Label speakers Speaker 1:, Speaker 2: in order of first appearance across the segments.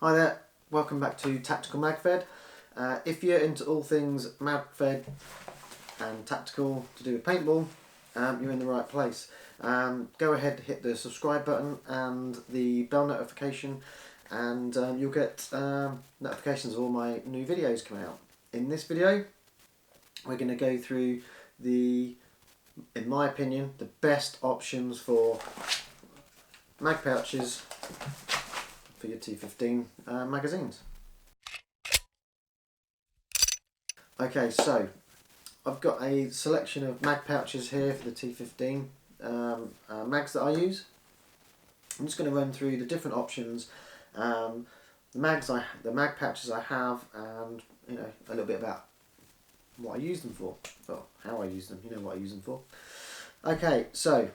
Speaker 1: Hi there, welcome back to Tactical Magfed. If you're into all things Magfed and tactical to do with paintball, you're in the right place. Go ahead, hit the subscribe button and the bell notification, and you'll get notifications of all my new videos coming out. In this video, we're going to go through in my opinion, the best options for mag pouches for your T15 magazines. Okay, so I've got a selection of mag pouches here for the T15 mags that I use. I'm just going to run through the different options, the mag pouches I have, and a little bit about what I use them for, well, how I use them. You know what I use them for. Okay, so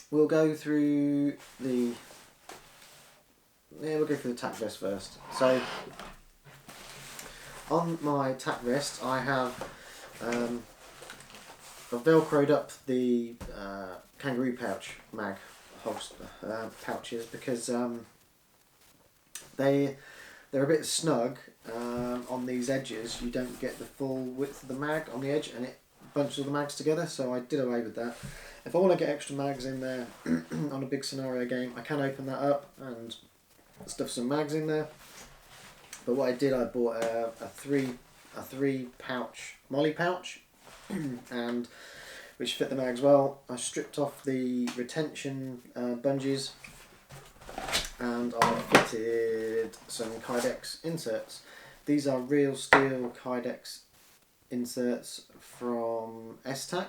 Speaker 1: we'll go through the tack vest first. So on my tack vest I have I've velcroed up the kangaroo pouch mag pouches because they're a bit snug on these edges. You don't get the full width of the mag on the edge and it bunches the mags together, so I did away with that. If I want to get extra mags in there on a big scenario game, I can open that up and stuff some mags in there. But what I did, I bought a three pouch molly pouch, and which fit the mags well. I stripped off the retention bungees, and I fitted some Kydex inserts. These are real steel Kydex inserts from Esstac.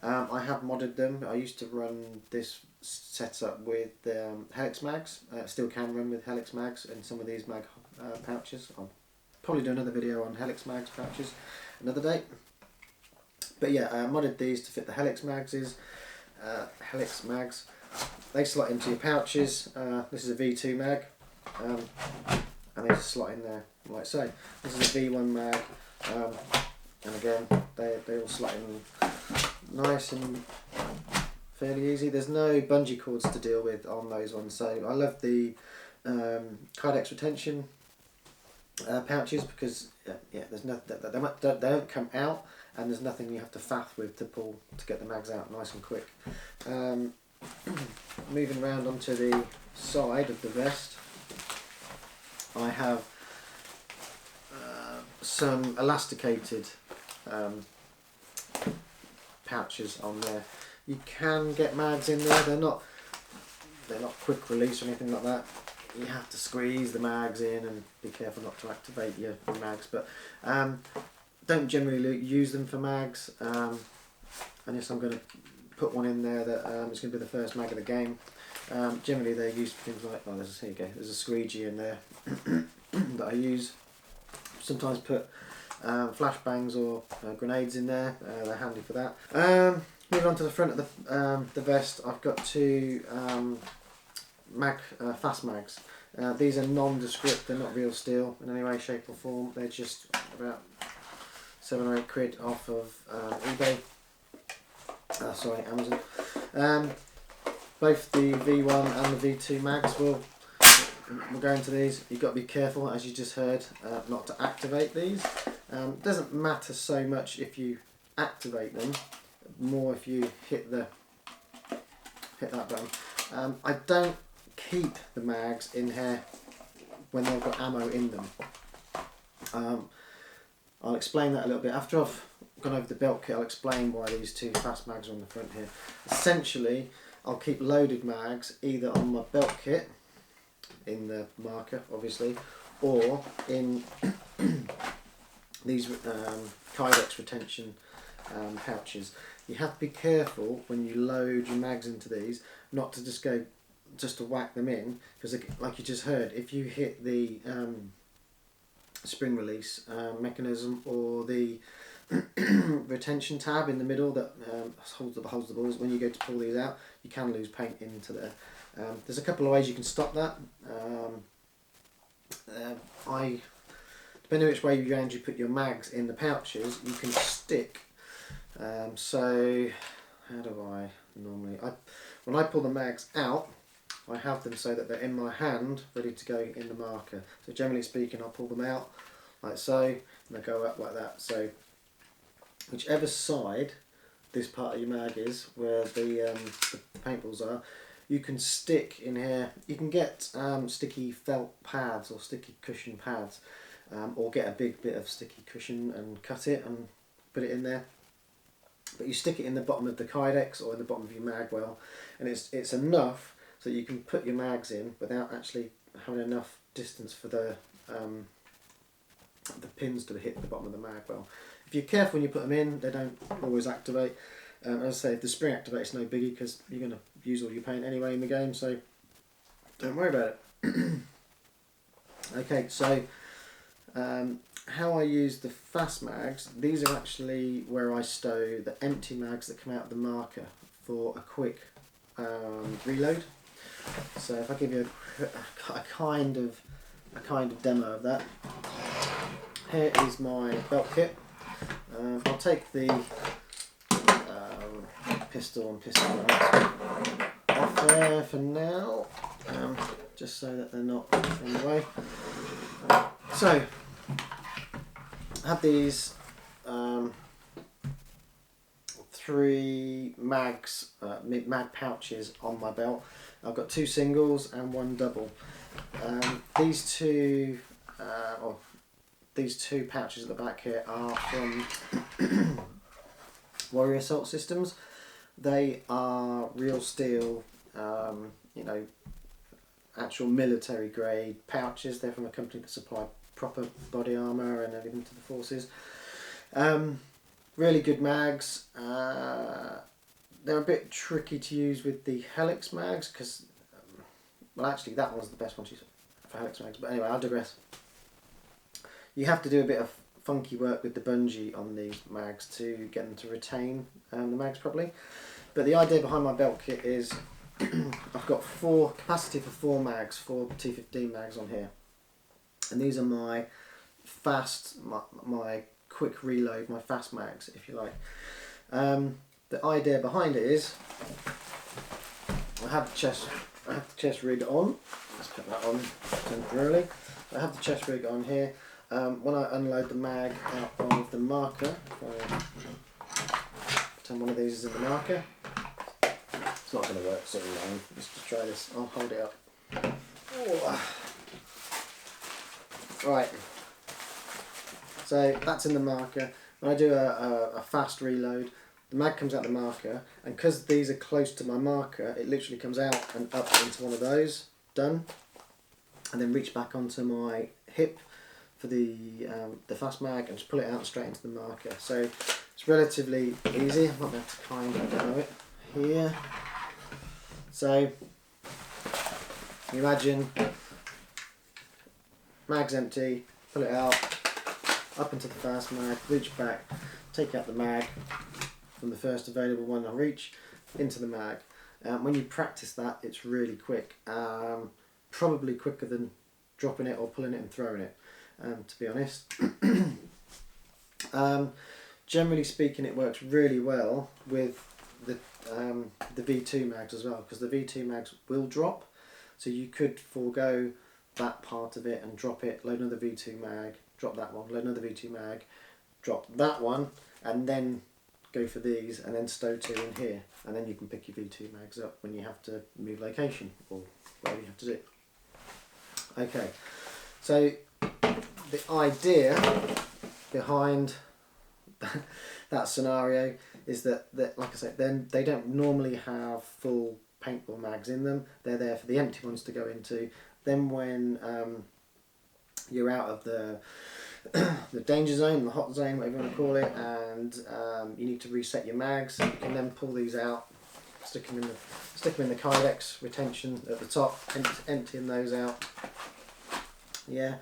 Speaker 1: I have modded them. I used to run this setup with Helix mags. Still can run with Helix mags in some of these mag pouches. I'll probably do another video on Helix mags pouches another day. But yeah, I modded these to fit the Helix mags. They slot into your pouches. This is a V2 mag, and they just slot in there like so. This is a V1 mag, and again they all slot in nice and fairly easy. There's no bungee cords to deal with on those ones, so I love the Kydex retention pouches because there's no, they don't come out, and there's nothing you have to faff with to pull to get the mags out nice and quick. Moving around onto the side of the vest, I have some elasticated pouches on there. You can get mags in there. They're not quick release or anything like that. You have to squeeze the mags in and be careful not to activate your mags. But don't generally use them for mags. Unless I'm going to put one in there that is going to be the first mag of the game. Generally they're used for things like, here you go. There's a squeegee in there that I use. Sometimes put flashbangs or grenades in there. They're handy for that. Moving on to the front of the vest, I've got two fast mags. These are nondescript, they're not real steel in any way, shape or form. They're just about 7 or 8 quid off of eBay. Sorry, Amazon. Both the V1 and the V2 mags will go into these. You've got to be careful, as you just heard, not to activate these. It doesn't matter so much if you activate them, more if you hit that button. I don't keep the mags in here when they've got ammo in them. I'll explain that a little bit. After I've gone over the belt kit, I'll explain why these two fast mags are on the front here. Essentially, I'll keep loaded mags either on my belt kit, in the marker obviously, or in these Kydex retention pouches. You have to be careful when you load your mags into these, not to just to whack them in, because like you just heard, if you hit the spring release mechanism or the retention tab in the middle that holds the balls, when you go to pull these out, you can lose paint into there. There's a couple of ways you can stop that. Depending on which way you put your mags in the pouches, you can stick. So how do I normally? When I pull the mags out, I have them so that they're in my hand, ready to go in the marker. So generally speaking, I'll pull them out like so, and they go up like that. So whichever side this part of your mag is, where the paintballs are, you can stick in here. You can get sticky felt pads or sticky cushion pads, or get a big bit of sticky cushion and cut it and put it in there. But you stick it in the bottom of the Kydex or in the bottom of your mag well, and it's enough so you can put your mags in without actually having enough distance for the pins to hit the bottom of the mag well. If you're careful when you put them in, they don't always activate. As I say, if the spring activates, no biggie, because you're going to use all your paint anyway in the game, so don't worry about it. Okay, so how I use the fast mags, these are actually where I stow the empty mags that come out of the marker for a quick reload. So if I give you a kind of demo of that, here is my belt kit. I'll take the pistol and pistol off there for now, just so that they're not in the way. So I have these 3 mags, mag pouches on my belt. I've got 2 singles and 1 double. These two pouches at the back here are from Warrior Assault Systems. They are real steel, you know, actual military grade pouches. They're from a company that supply proper body armour and everything to the forces. Really good mags. They're a bit tricky to use with the helix mags because, well, actually that one's the best one to use for helix mags. But anyway, I digress. You have to do a bit of funky work with the bungee on these mags to get them to retain the mags properly. But the idea behind my belt kit is I've got capacity for 4 mags, 4 T15 mags on here, and these are my fast, my quick reload, my fast mags, if you like. The idea behind it is I have the chest rig on. Let's put that on temporarily. I have the chest rig on here. When I unload the mag out of the marker, pretend one of these is in the marker. It's not going to work so long. Let's just try this. I'll hold it up. Oh. Right. So that's in the marker. When I do a fast reload, the mag comes out the marker, and because these are close to my marker, it literally comes out and up into one of those. Done. And then reach back onto my hip for the fast mag and just pull it out straight into the marker. So it's relatively easy. I might have to kind of demo it here. So you imagine mag's empty, pull it out, up into the fast mag, reach back, take out the mag from the first available one I reach into the mag. When you practice that, it's really quick. Probably quicker than dropping it or pulling it and throwing it, to be honest. Generally speaking, it works really well with the V2 mags as well, because the V2 mags will drop, so you could forego that part of it and drop it, load another V2 mag, drop that one, load another V2 mag, drop that one, and then go for these, and then stow 2 in here, and then you can pick your V2 mags up when you have to move location or whatever you have to do. Okay, so the idea behind that scenario is that like I said, then they don't normally have full paintball mags in them. They're there for the empty ones to go into. Then when you're out of the danger zone, the hot zone, whatever you want to call it, and you need to reset your mags, you can then pull these out, stick them in the Kydex retention at the top, emptying those out. Yeah,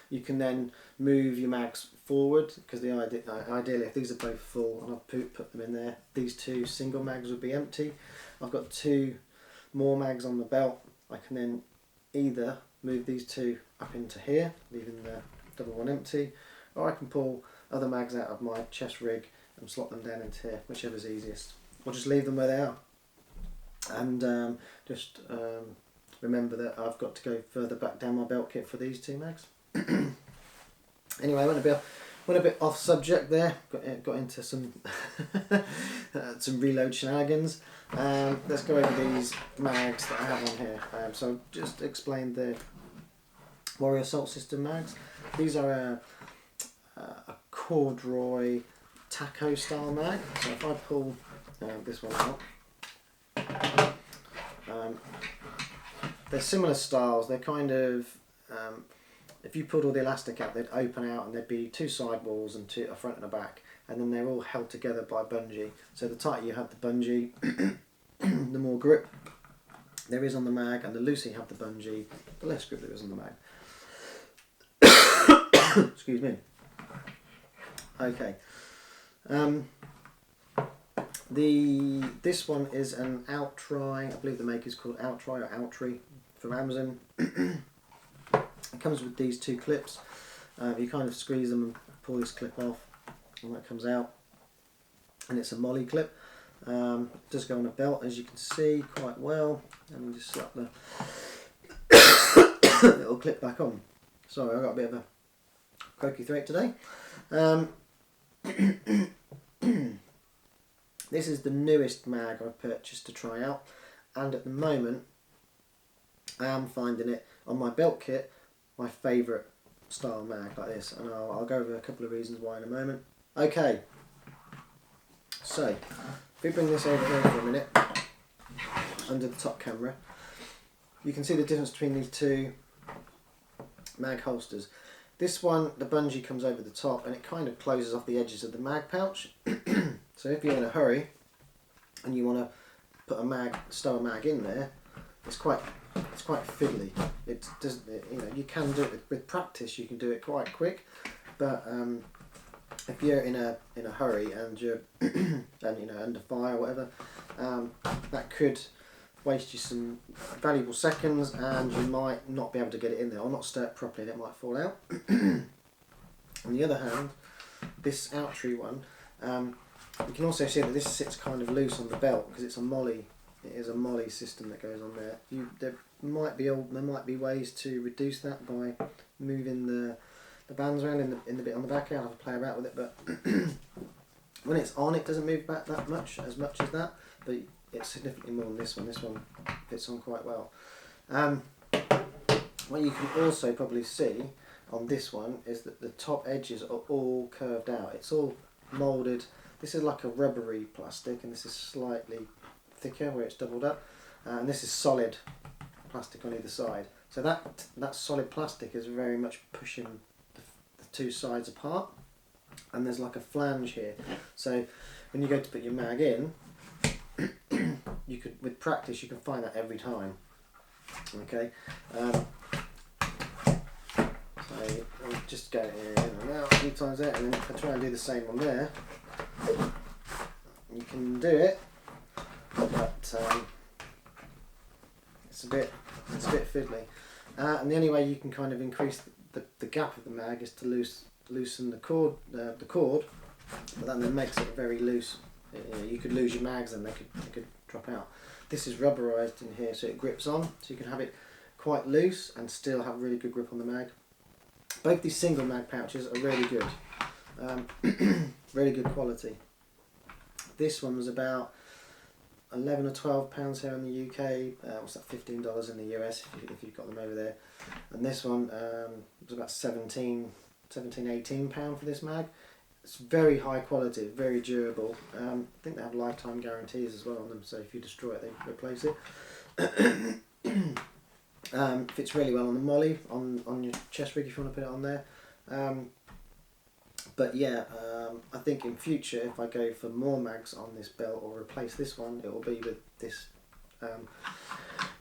Speaker 1: you can then move your mags forward, because ideally if these are both full and I've put them in there, these 2 single mags would be empty. I've got 2 more mags on the belt. I can then either move these 2 up into here, leaving the double one empty, or I can pull other mags out of my chest rig and slot them down into here, whichever's easiest, or just leave them where they are and just remember that I've got to go further back down my belt kit for these two mags. Anyway, I went a bit off subject there. Got into some some reload shenanigans. Let's go over these mags that I have on here. So just explain the Warrior Assault System mags. These are a corduroy taco style mag. So if I pull this one out, they're similar styles. They're kind of if you pulled all the elastic out, they'd open out and there'd be two sidewalls and a front and a back, and then they're all held together by bungee. So the tighter you have the bungee, the more grip there is on the mag, and the looser you have the bungee, the less grip there is on the mag. Excuse me. Okay. This one is an Outtry. I believe the maker is called Outtry or Outtry from Amazon. It comes with these two clips. You kind of squeeze them and pull this clip off, and that comes out. And it's a molly clip. It does go on a belt, as you can see, quite well. And you just slap the little clip back on. Sorry, I've got a bit of a croaky throat today. This is the newest mag I've purchased to try out, and at the moment I am finding it on my belt kit my favourite style mag like this, and I'll go over a couple of reasons why in a moment. Okay, so if we bring this over here for a minute under the top camera, you can see the difference between these two mag holsters. This one, the bungee comes over the top and it kind of closes off the edges of the mag pouch. So if you're in a hurry and you want to put stow a mag in there, it's quite fiddly. You can do it with practice. You can do it quite quick, but if you're in a hurry and you're under fire or whatever, that could waste you some valuable seconds, and you might not be able to get it in there or not stir it properly, and it might fall out. On the other hand, this Outtry one, you can also see that this sits kind of loose on the belt because it's a molly. It is a molly system that goes on there. There might be ways to reduce that by moving the bands around in the bit on the back. I'll have to play about with it, but when it's on, it doesn't move back that much as that. But it's significantly more than this one. This one fits on quite well. What you can also probably see on this one is that the top edges are all curved out. It's all moulded. This is like a rubbery plastic, and this is slightly thicker where it's doubled up, and this is solid plastic on either side. So that solid plastic is very much pushing the two sides apart, and there's like a flange here. So when you go to put your mag in, with practice you can find that every time. Okay, so I'll just go in and out a few times there, and then if I try and do the same on there, you can do it, but it's a bit fiddly. And the only way you can kind of increase the gap of the mag is to loosen the cord, but that then makes it very loose. You could lose your mags and they could drop out. This is rubberized in here, so it grips on, so you can have it quite loose and still have really good grip on the mag. Both these single mag pouches are really good, really good quality. This one was about £11 or £12 here in the UK. What's that? $15 in the US if you've got them over there. And this one was about £17, £18 for this mag. It's very high quality, very durable. I think they have lifetime guarantees as well on them, so if you destroy it, they replace it. Fits really well on the molly, on your chest rig if you want to put it on there. But yeah, I think in future, if I go for more mags on this belt or replace this one, it will be with this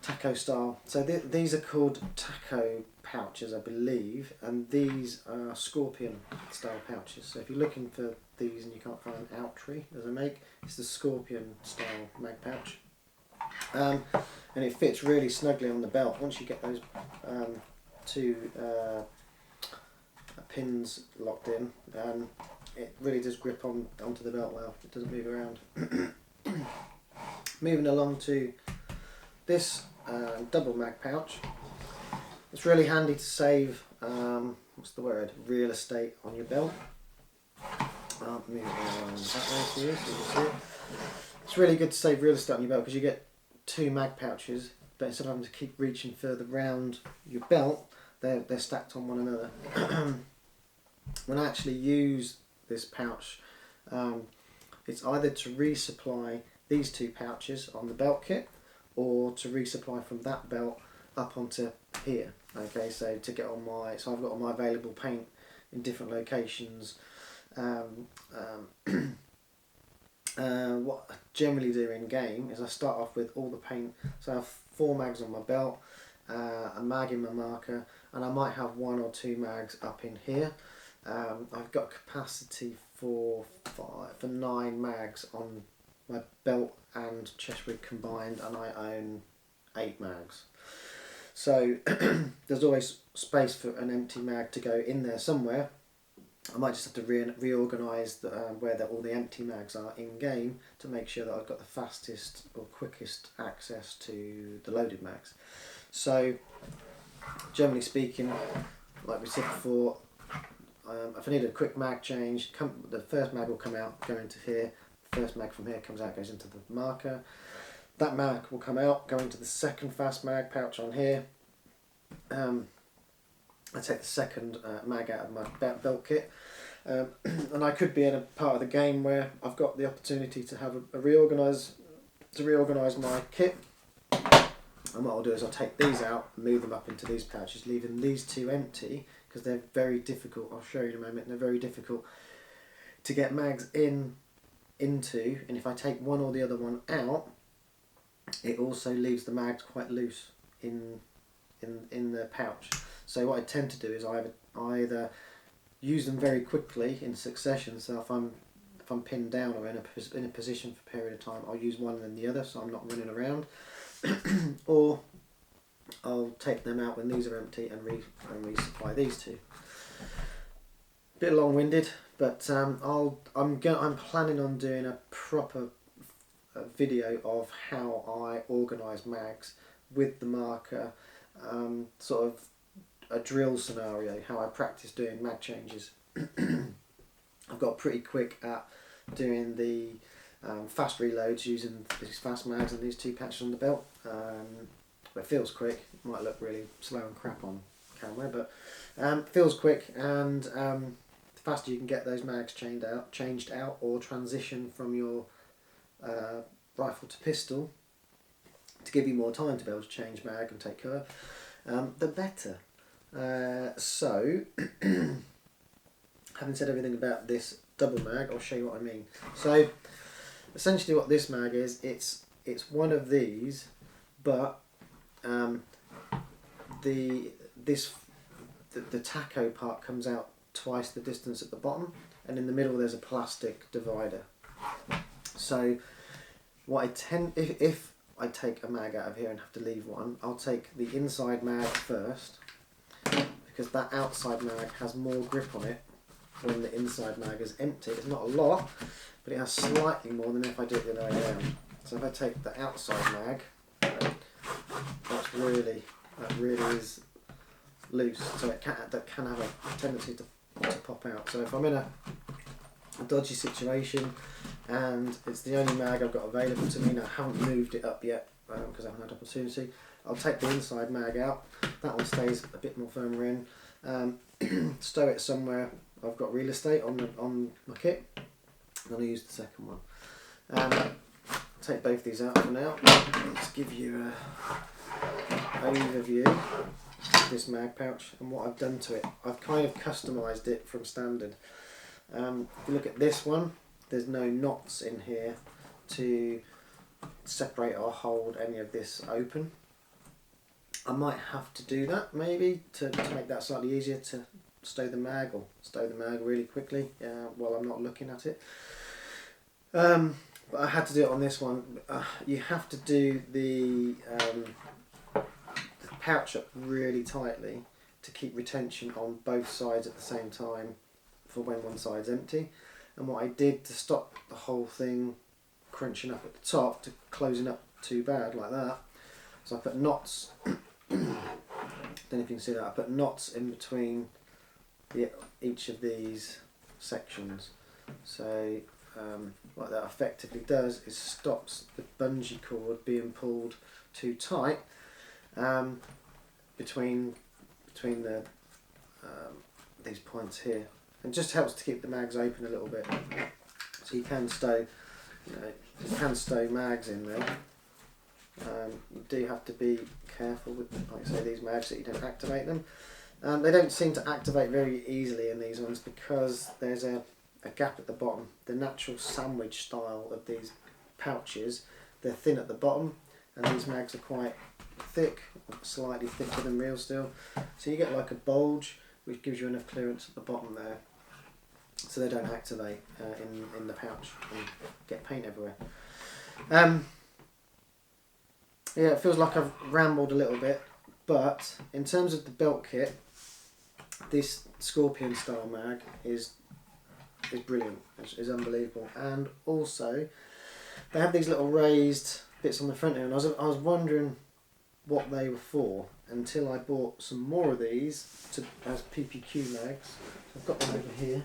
Speaker 1: taco style. So these are called taco pouches, I believe, and these are scorpion style pouches. So if you're looking for these and you can't find an Outtry as a make, it's the scorpion style mag pouch. And it fits really snugly on the belt. Once you get those two pins locked in, it really does grip onto the belt well. It doesn't move around. Moving along to this double mag pouch. It's really handy to save, what's the word, real estate on your belt. I'll move it around that way for you so you can see it. It's really good to save real estate on your belt because you get 2 mag pouches, but instead of having to keep reaching further round your belt, they're stacked on one another. When I actually use this pouch, it's either to resupply these 2 pouches on the belt kit, or to resupply from that belt up onto here. Okay, so to get on my, so I've got all my available paint in different locations. What I generally do in game is I start off with all the paint, so I have 4 mags on my belt, a mag in my marker, and I might have 1 or 2 mags up in here. I've got capacity for 9 mags on my belt and chest rig combined, and I own 8 mags. So there's always space for an empty mag to go in there somewhere. I might just have to reorganise where all the empty mags are in game to make sure that I've got the fastest or quickest access to the loaded mags. So generally speaking, like we said before, if I need a quick mag change, the first mag will come out, go into here. The first mag from here comes out, goes into the marker. That mag will come out, go into the second fast mag pouch on here. I take the second mag out of my belt kit, and I could be in a part of the game where I've got the opportunity to have reorganise my kit. And what I'll do is I'll take these out and move them up into these pouches, leaving these 2 empty because they're very difficult. I'll show you in a moment. They're very difficult to get mags into, and if I take one or the other one out, it also leaves the mags quite loose in the pouch. So what I tend to do is I either use them very quickly in succession. So if I'm pinned down or in a position for a period of time, I'll use one and then the other, so I'm not running around. Or I'll take them out when these are empty and resupply these 2. Bit long-winded, but I'm planning on doing a proper video of how I organise mags with the marker, sort of a drill scenario, how I practice doing mag changes. I've got pretty quick at doing the fast reloads using these fast mags and these 2 patches on the belt. It feels quick. It might look really slow and crap on camera, but feels quick, and the faster you can get those mags changed out or transition from your rifle to pistol to give you more time to be able to change mag and take cover, the better. So having said everything about this double mag, I'll show you what I mean. So essentially what this mag is, it's one of these, but the taco part comes out twice the distance at the bottom, and in the middle there's a plastic divider. So what if I take a mag out of here and have to leave one, I'll take the inside mag first, because that outside mag has more grip on it when the inside mag is empty. It's not a lot, but it has slightly more than if I do it the other way around. So if I take the outside mag, that really is loose, so that can have a tendency to pop out. So if I'm in a dodgy situation and it's the only mag I've got available to me, and I haven't moved it up yet because I haven't had opportunity, I'll take the inside mag out. That one stays a bit more firmer in. Stow it somewhere I've got real estate on my kit, and I'll use the second one. Take both these out for now. Let's give you an overview of this mag pouch and what I've done to it. I've kind of customised it from standard. If you look at this one, there's no knots in here to separate or hold any of this open. I might have to do that maybe to make that slightly easier to stow the mag really quickly while I'm not looking at it. But I had to do it on this one. You have to do the pouch up really tightly to keep retention on both sides at the same time for when one side's empty. And what I did to stop the whole thing crunching up at the top, to closing up too bad like that, So I put knots, don't know if you can see that, I put knots in between each of these sections. So what that effectively does is stops the bungee cord being pulled too tight between the these points here, and just helps to keep the mags open a little bit. So you can stow, mags in there. You do have to be careful with, like I say, these mags that you don't activate them. They don't seem to activate very easily in these ones because there's a gap at the bottom. The natural sandwich style of these pouches, they're thin at the bottom, and these mags are quite thick, slightly thicker than real steel. So you get like a bulge which gives you enough clearance at the bottom there, so they don't activate in the pouch and get paint everywhere. Yeah, it feels like I've rambled a little bit, but in terms of the belt kit, this Scorpion style mag is brilliant. It's unbelievable. And also, they have these little raised bits on the front here, and I was wondering what they were for until I bought some more of these as PPQ mags. So I've got them over here.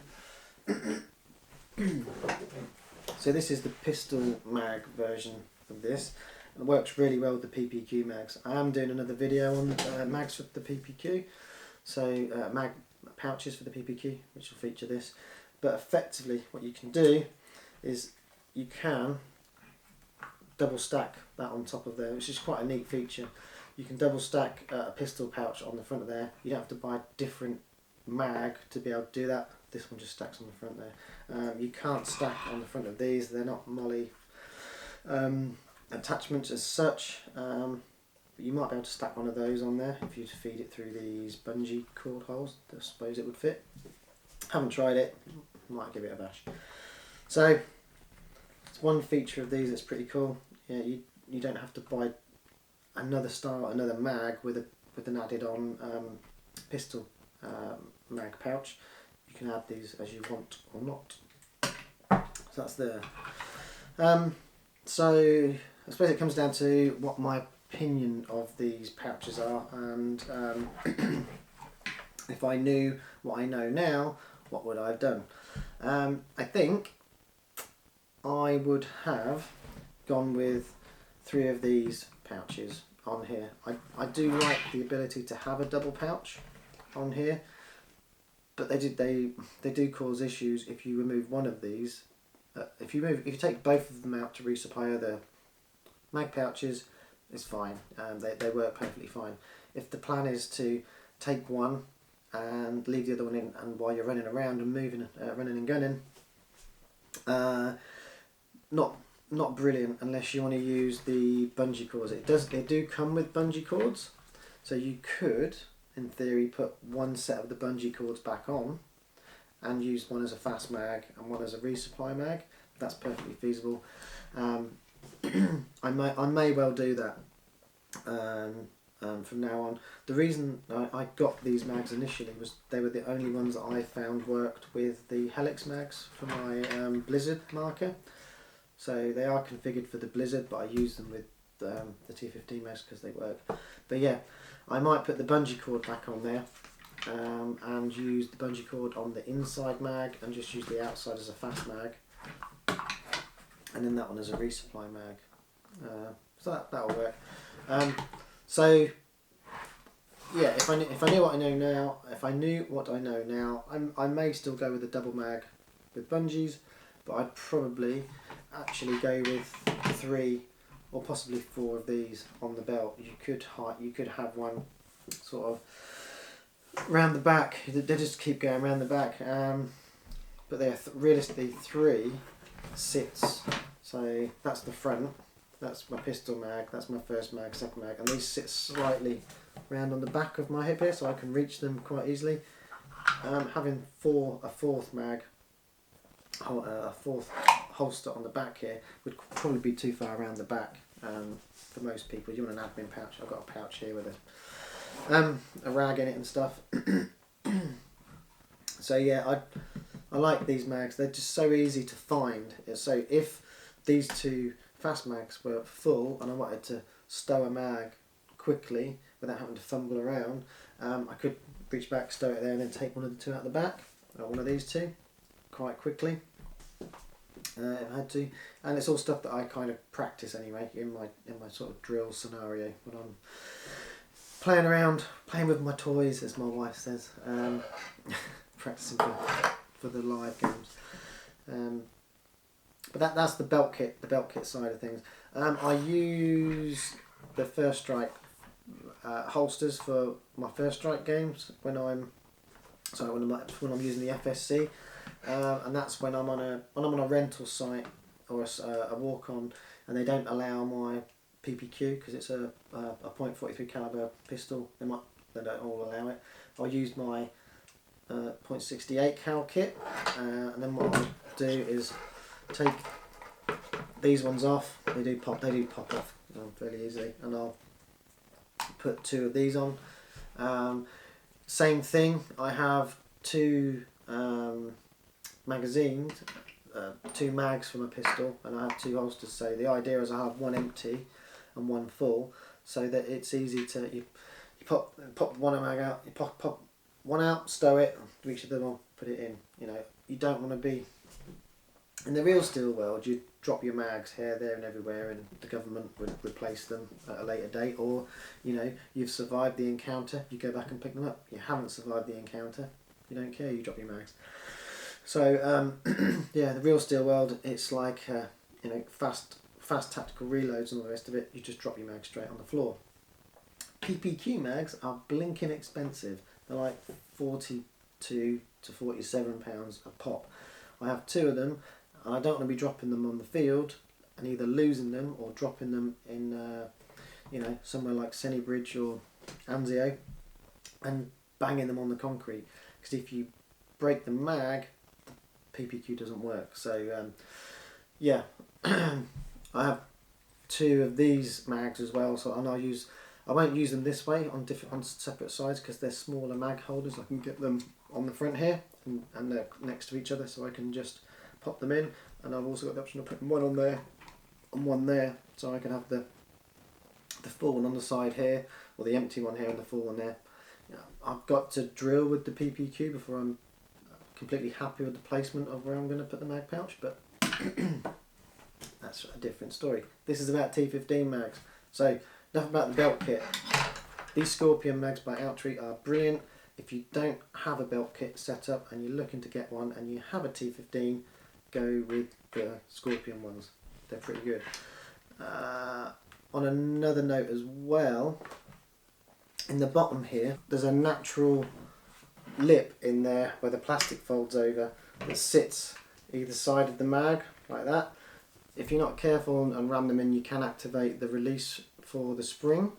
Speaker 1: So this is the pistol mag version of this. It works really well with the PPQ mags. I am doing another video on mags for the PPQ, so mag pouches for the PPQ, which will feature this. But effectively what you can do is you can double stack that on top of there, which is quite a neat feature. You can double stack a pistol pouch on the front of there. You don't have to buy a different mag to be able to do that. This one just stacks on the front there. You can't stack on the front of these, they're not molly attachments as such, but you might be able to stack one of those on there if you feed it through these bungee cord holes. I suppose it would fit. Haven't tried it, might give it a bash. So it's one feature of these that's pretty cool. Yeah, you don't have to buy another mag with an added on pistol mag pouch. You can add these as you want or not. So that's there. So I suppose it comes down to what my opinion of these pouches are, and if I knew what I know now, what would I have done? I think I would have gone with 3 of these pouches on here. I do like the ability to have a double pouch on here, but they do cause issues if you remove one of these. If you take both of them out to resupply other mag pouches, it's fine. They work perfectly fine. If the plan is to take one and leave the other one in, and while you're running around and moving, running and gunning, not brilliant unless you want to use the bungee cords. They do come with bungee cords, so you could, in theory, put one set of the bungee cords back on and use one as a fast mag and one as a resupply mag. That's perfectly feasible. I may well do that from now on. The reason I got these mags initially was they were the only ones that I found worked with the Helix mags for my Blizzard marker. So they are configured for the Blizzard, but I use them with the T15 mags because they work. But yeah, I might put the bungee cord back on there and use the bungee cord on the inside mag and just use the outside as a fast mag, and then that one as a resupply mag. So that'll work. So yeah, if I knew what I know now, if I knew what I know now, I may still go with a double mag with bungees, but I'd probably actually go with 3 or possibly 4 of these on the belt. You could have one sort of round the back. They just keep going around the back, but they're realistically 3 sits. So that's the front, that's my pistol mag, that's my first mag, second mag, and these sit slightly round on the back of my hip here, so I can reach them quite easily. Having a fourth mag, a fourth holster on the back here would probably be too far around the back for most people. You want an admin pouch. I've got a pouch here with a rag in it and stuff. So yeah, I like these mags. They're just so easy to find. So if these 2 fast mags were full and I wanted to stow a mag quickly without having to fumble around. I could reach back, stow it there, and then take one of the two out the back, or one of these two, quite quickly. If I had to, and it's all stuff that I kind of practice anyway in my sort of drill scenario when I'm playing around, playing with my toys, as my wife says, practicing for the live games. But that's the belt kit side of things. I use the First Strike holsters for my First Strike games when I'm using the FSC, and that's when I'm on a rental site or a walk on, and they don't allow my PPQ because it's a .43 caliber pistol. They don't all allow it. I'll use my .68 cal kit, and then what I'll do is take these ones off. They do pop off fairly easily, and I'll put two of these on. Same thing. I have two magazines, two mags for my pistol, and I have two holsters. So the idea is I have one empty and one full, so that it's easy to you pop one mag out, you pop one out, stow it, reach the other one, put it in. You know, you don't want to be in the real steel world. You drop your mags here, there, and everywhere, and the government would replace them at a later date. Or, you know, you've survived the encounter, you go back and pick them up. You haven't survived the encounter, you don't care, you drop your mags. So yeah, the real steel world, it's like you know, fast tactical reloads and all the rest of it. You just drop your mags straight on the floor. PPQ mags are blinking expensive. They're like £42 to £47 a pop. I have two of them, and I don't want to be dropping them on the field and either losing them or dropping them in you know, somewhere like Sennybridge or Anzio and banging them on the concrete, because if you break the mag, the PPQ doesn't work. So yeah, I have two of these mags as well. So, and I won't use them this way on separate sides because they're smaller mag holders. I can get them on the front here, and they're next to each other, so I can just pop them in. And I've also got the option of putting one on there and one there, so I can have the full one on the side here, or the empty one here and the full one there. You know, I've got to drill with the PPQ before I'm completely happy with the placement of where I'm going to put the mag pouch, but that's a different story. This is about T15 mags. So enough about the belt kit. These Scorpion mags by Outtreat are brilliant. If you don't have a belt kit set up and you're looking to get one and you have a T15, go with the Scorpion ones. They're pretty good. On another note as well, in the bottom here, there's a natural lip in there where the plastic folds over that sits either side of the mag, like that. If you're not careful and ram them in, you can activate the release for the spring,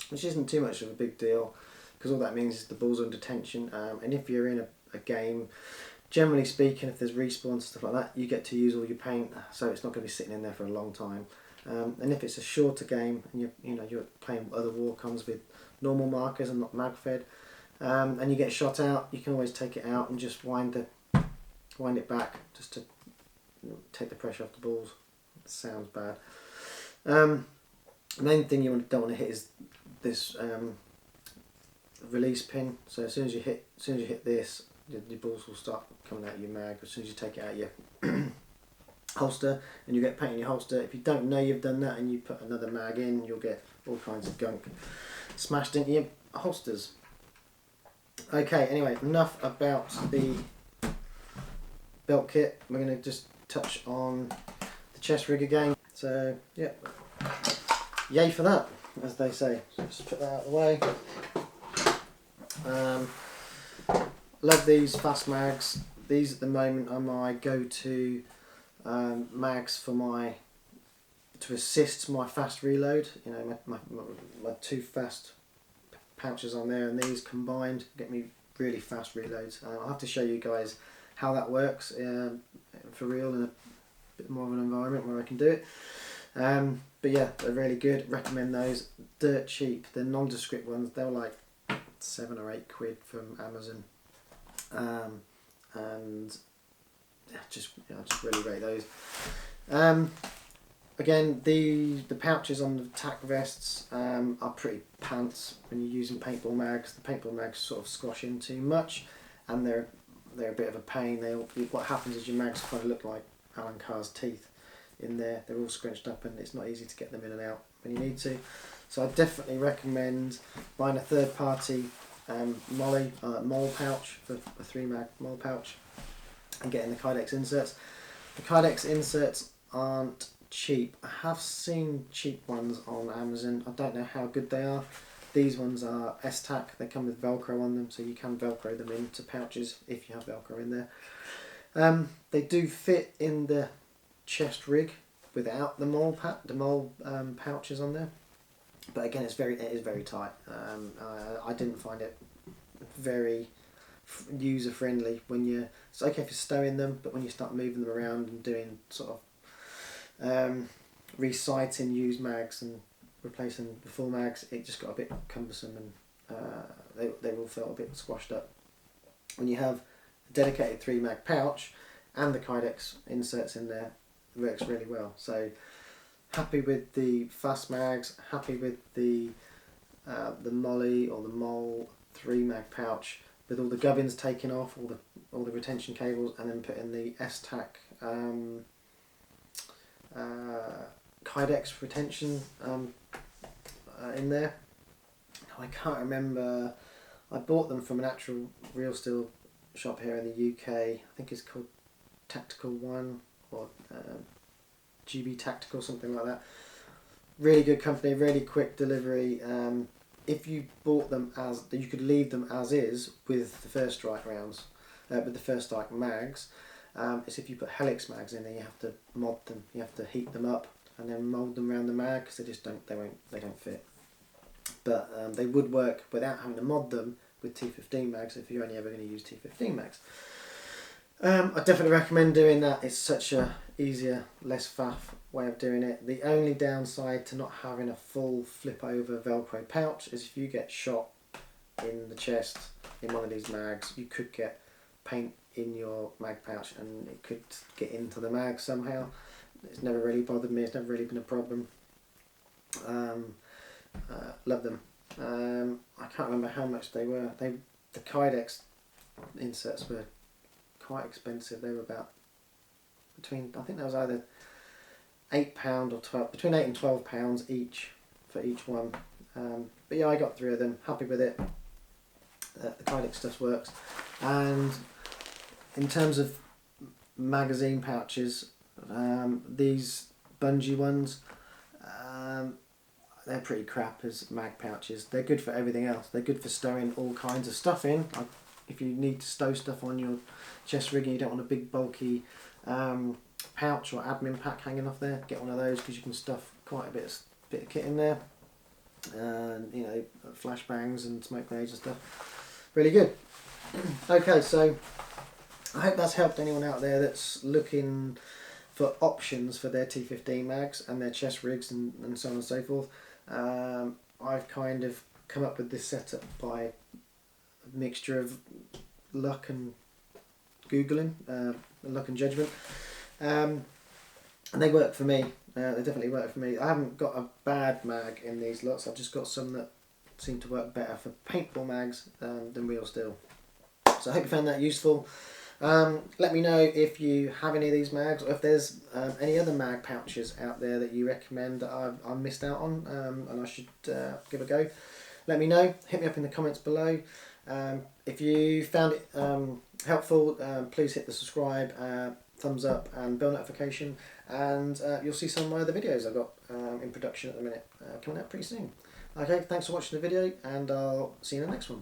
Speaker 1: which isn't too much of a big deal, because all that means is the ball's under tension, and if you're in a game, generally speaking, if there's respawns and stuff like that, you get to use all your paint, so it's not going to be sitting in there for a long time. And if it's a shorter game and you're playing other war-cons with normal markers and not Magfed, and you get shot out, you can always take it out and just wind it back just to take the pressure off the balls. It sounds bad. The main thing you don't want to hit is this release pin. So as soon as you hit this, your balls will start coming out of your mag. As soon as you take it out of your holster, and you get paint in your holster. If you don't know you've done that and you put another mag in, you'll get all kinds of gunk smashed into your holsters. Okay, anyway, enough about the belt kit. We're going to just touch on the chest rig again. So yeah, yay for that, as they say. So just put that out of the way. Love these fast mags. These at the moment are my go-to mags to assist my fast reload. You know, my two fast pouches on there, and these combined get me really fast reloads. I'll have to show you guys how that works for real in a bit more of an environment where I can do it. But yeah, they're really good. Recommend those. Dirt cheap. They're nondescript ones. They're like £7 or £8 from Amazon, and yeah, I just really rate those. Again, the pouches on the tack vests are pretty pants when you're using paintball mags. The paintball mags sort of squash in too much, and they're a bit of a pain. What happens is your mags kind of look like Alan Carr's teeth in there. They're all scrunched up, and it's not easy to get them in and out when you need to. So I definitely recommend buying a third-party mole pouch, for a 3-mag mole pouch, and getting the Kydex inserts. The Kydex inserts aren't cheap. I have seen cheap ones on Amazon. I don't know how good they are. These ones are Esstac. They come with Velcro on them, so you can Velcro them into pouches if you have Velcro in there. They do fit in the chest rig without the mole pouches on there, but again, it is very tight. I didn't find it very user friendly when it's okay for stowing them, but when you start moving them around and doing sort of resighting used mags and replacing the full mags, it just got a bit cumbersome, and they all felt a bit squashed up. When you have a dedicated 3-mag pouch and the Kydex inserts in there, it works really well. So happy with the fast mags, happy with the Molly or the Mole 3-mag pouch with all the gubbins taken off, all the retention cables, and then putting the Esstac Kydex retention in there. I can't remember. I bought them from an actual real steel shop here in the UK. I think it's called Tactical One or GB Tactical, something like that. Really good company, really quick delivery. If you bought them you could leave them as is with the First Strike rounds, with the First Strike mags. It's if you put helix mags in there, you have to mod them. You have to heat them up and then mould them around the mag, because they don't fit. But they would work without having to mod them with T15 mags if you're only ever going to use T15 mags. I definitely recommend doing that. It's such a easier, less faff way of doing it. The only downside to not having a full flip over Velcro pouch is if you get shot in the chest in one of these mags, you could get paint in your mag pouch and it could get into the mag somehow. It's never really bothered me. It's never really been a problem. Love them. I can't remember how much they were. The Kydex inserts were quite expensive. They were about I think that was either £8 or 12, between £8 and £12 each for each one. But yeah, I got 3 of them. Happy with it. The Kydex stuff works. And in terms of magazine pouches, these bungee ones, they're pretty crap as mag pouches. They're good for everything else. They're good for stowing all kinds of stuff in. If you need to stow stuff on your chest rig and you don't want a big bulky pouch or admin pack hanging off there, get one of those, because you can stuff quite a bit of kit in there. And you know, flashbangs and smoke grenades and stuff. Really good. Okay, so I hope that's helped anyone out there that's looking for options for their T15 mags and their chest rigs and so on and so forth. I've kind of come up with this setup by a mixture of luck and Googling, luck and judgment. And they work for me. They definitely work for me. I haven't got a bad mag in these lots. I've just got some that seem to work better for paintball mags than real steel. So I hope you found that useful. Let me know if you have any of these mags, or if there's any other mag pouches out there that you recommend that I missed out on and I should give a go. Let me know. Hit me up in the comments below. If you found it helpful, please hit the subscribe, thumbs up and bell notification, and you'll see some of my other videos I've got in production at the minute coming out pretty soon. Okay, thanks for watching the video, and I'll see you in the next one.